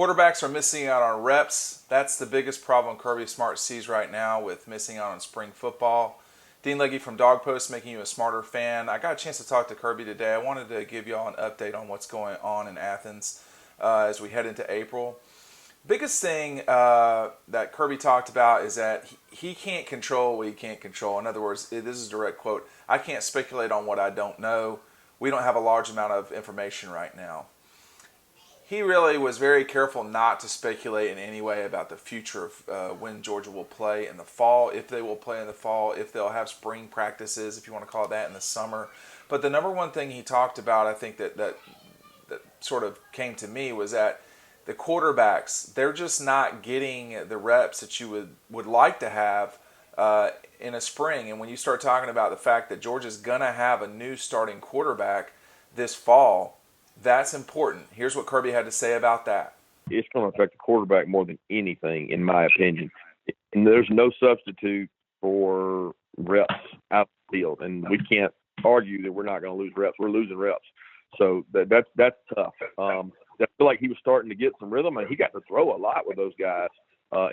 Quarterbacks are missing out on reps. That's the biggest problem Kirby Smart sees right now with missing out on spring football. Dean Legge from Dog Post, making you a smarter fan. I got a chance to talk to Kirby today. I wanted to give y'all an update on what's going on in Athens as we head into April. Biggest thing that Kirby talked about is that he can't control what he can't control. In other words, this is a direct quote, I can't speculate on what I don't know. We don't have a large amount of information right now. He really was very careful not to speculate in any way about the future of when Georgia will play in the fall, if they will play in the fall, if they'll have spring practices, if you want to call it that, in the summer. But the number one thing he talked about, I think that sort of came to me, was that the quarterbacks, they're just not getting the reps that you would like to have in a spring. And when you start talking about the fact that Georgia's going to have a new starting quarterback this fall, that's important. Here's what Kirby had to say about that. It's going to affect the quarterback more than anything, in my opinion. And there's no substitute for reps out the field. And we can't argue that we're not going to lose reps. We're losing reps. So that's tough. I feel like he was starting to get some rhythm, and he got to throw a lot with those guys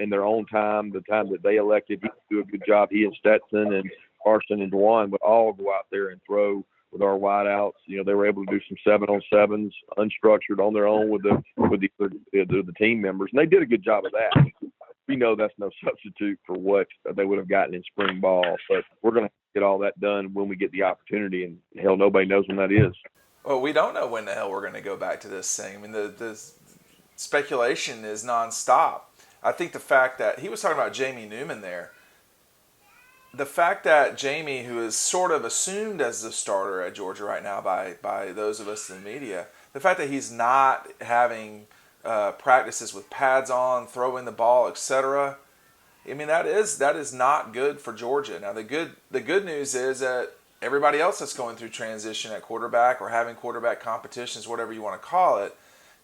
in their own time. The time that they elected, he could do a good job. He and Stetson and Carson and Dwan would all go out there and throw with our wideouts. You know, they were able to do some 7-on-7s, unstructured on their own with the team members, and they did a good job of that. We know that's no substitute for what they would have gotten in spring ball, but we're going to get all that done when we get the opportunity, and hell, nobody knows when that is. Well, we don't know when the hell we're going to go back to this thing. I mean, the speculation is nonstop. I think the fact that he was talking about Jamie Newman there, the fact that Jamie, who is sort of assumed as the starter at Georgia right now by those of us in the media, the fact that he's not having practices with pads on, throwing the ball, etc. I mean, that is not good for Georgia. Now, the good news is that everybody else that's going through transition at quarterback or having quarterback competitions, whatever you want to call it,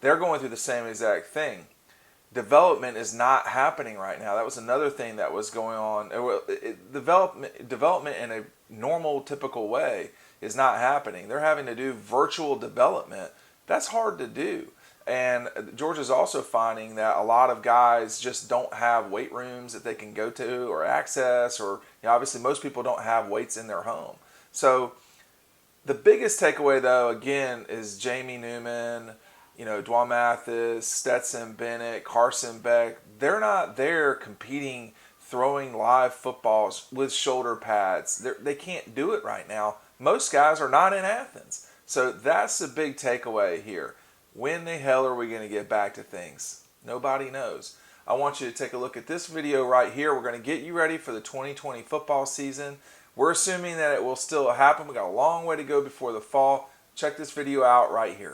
they're going through the same exact thing. Development is not happening right now. That was another thing that was going on. Development in a normal, typical way is not happening. They're having to do virtual development. That's hard to do. And Georgia's also finding that a lot of guys just don't have weight rooms that they can go to or access, or obviously most people don't have weights in their home. So the biggest takeaway, though, again, is Jamie Newman, Dwan Mathis, Stetson Bennett, Carson Beck. They're not there competing, throwing live footballs with shoulder pads. They can't do it right now. Most guys are not in Athens. So that's the big takeaway here. When the hell are we going to get back to things? Nobody knows. I want you to take a look at this video right here. We're going to get you ready for the 2020 football season. We're assuming that it will still happen. We got a long way to go before the fall. Check this video out right here.